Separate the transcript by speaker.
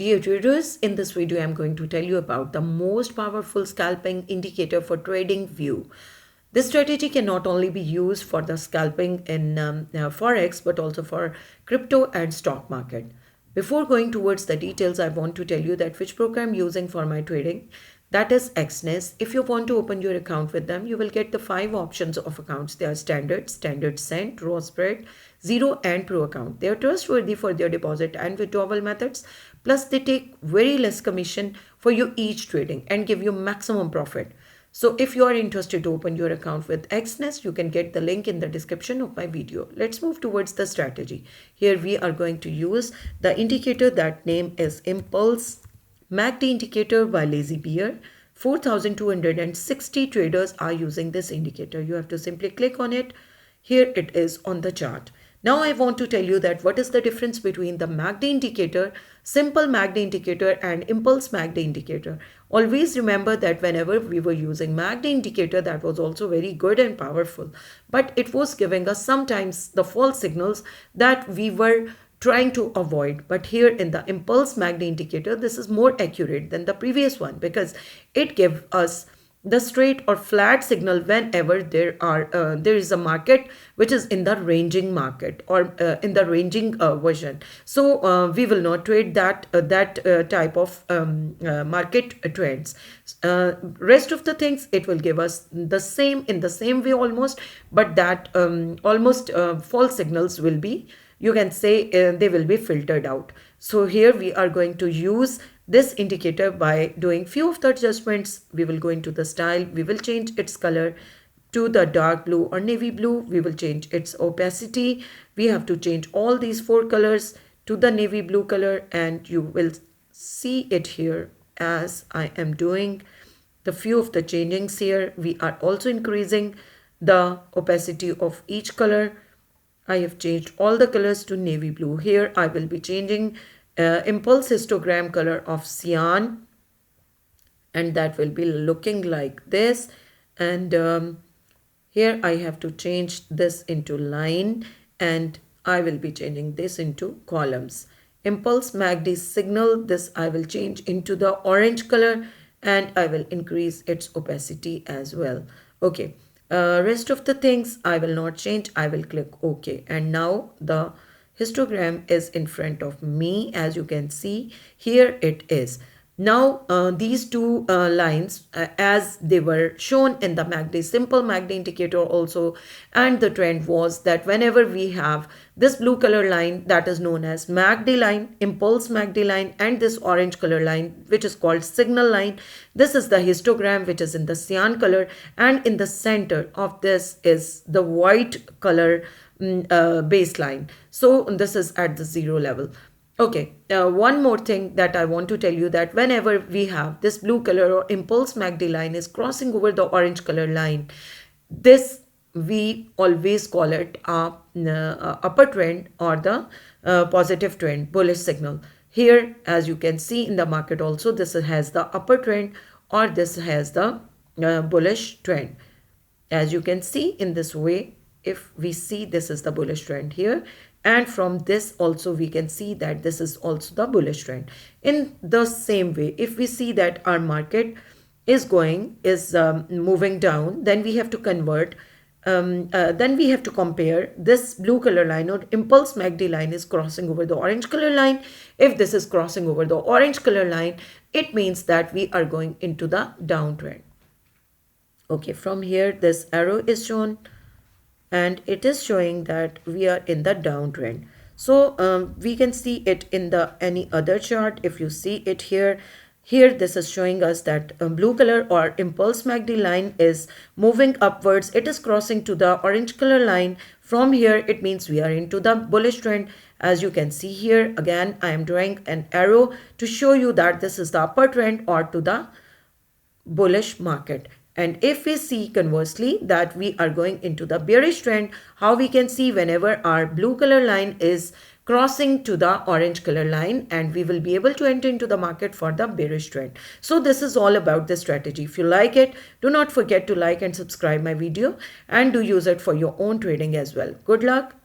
Speaker 1: Dear traders, in this video I'm going to tell you about the most powerful scalping indicator for trading view. This strategy can not only be used for the scalping in Forex but also for crypto and stock market. Before going towards the details, I want to tell you that which program I'm using for my trading. That is Xness. If you want to open your account with them, you will get the 5 options of accounts. They are standard, standard cent, raw spread, zero and pro account. They are trustworthy for their deposit and withdrawal methods. Plus they take very less commission for you each trading and give you maximum profit. So if you are interested to open your account with Xness, you can get the link in the description of my video. Let's move towards the strategy. Here we are going to use the indicator that name is Impulse MACD indicator by Lazy Bear. 4,260 traders are using this indicator. You have to simply click on it. Here it is on the chart. Now I want to tell you that what is the difference between the MACD indicator, simple MACD indicator and impulse MACD indicator. Always remember that whenever we were using MACD indicator, that was also very good and powerful, but it was giving us sometimes the false signals that we were trying to avoid. But here in the impulse MACD indicator, this is more accurate than the previous one because it gives us the straight or flat signal whenever there is a market which is in the ranging market or in the ranging version. So we will not trade that type of market trends. Rest of the things, it will give us the same in the same way almost, but that almost false signals will be, you can say, they will be filtered out. So here we are going to use this indicator by doing few of the adjustments. We will go into the style. We will change its color to the dark blue or navy blue. We will change its opacity. We have to change all these 4 colors to the navy blue color, and you will see it here as I am doing the few of the changings here. We are also increasing the opacity of each color. I have changed all the colors to navy blue. Here I will be changing impulse histogram color of cyan, and that will be looking like this. And here I have to change this into line, and I will be changing this into columns. Impulse MACD signal, this I will change into the orange color, and I will increase its opacity as well. Okay. Rest of the things I will not change. I will click OK. And now the histogram is in front of me. As you can see, here it is. Now these two lines as they were shown in the MACD, simple MACD indicator also, and the trend was that whenever we have this blue color line that is known as MACD line, impulse MACD line, and this orange color line which is called signal line, this is the histogram which is in the cyan color, and in the center of this is the white color baseline. So this is at the 0 level. Okay, one more thing that I want to tell you, that whenever we have this blue color or impulse MACD line is crossing over the orange color line, this we always call it a upper trend or the positive trend, bullish signal. Here, as you can see in the market also, this has the upper trend or this has the bullish trend. As you can see in this way, if we see, this is the bullish trend here, and from this also we can see that this is also the bullish trend. In the same way, if we see that our market is moving down, then we have to convert, then we have to compare this blue color line or impulse MACD line is crossing over the orange color line. If this is crossing over the orange color line, it means that we are going into the downtrend. Okay, from here this arrow is shown, and it is showing that we are in the downtrend. So we can see it in the any other chart. If you see it here this is showing us that blue color or impulse MACD line is moving upwards. It is crossing to the orange color line. From here it means we are into the bullish trend. As you can see here, again I am drawing an arrow to show you that this is the upper trend or to the bullish market. And if we see conversely that we are going into the bearish trend, how we can see whenever our blue color line is crossing to the orange color line, and we will be able to enter into the market for the bearish trend. So this is all about the strategy. If you like it, do not forget to like and subscribe my video, and do use it for your own trading as well. Good luck.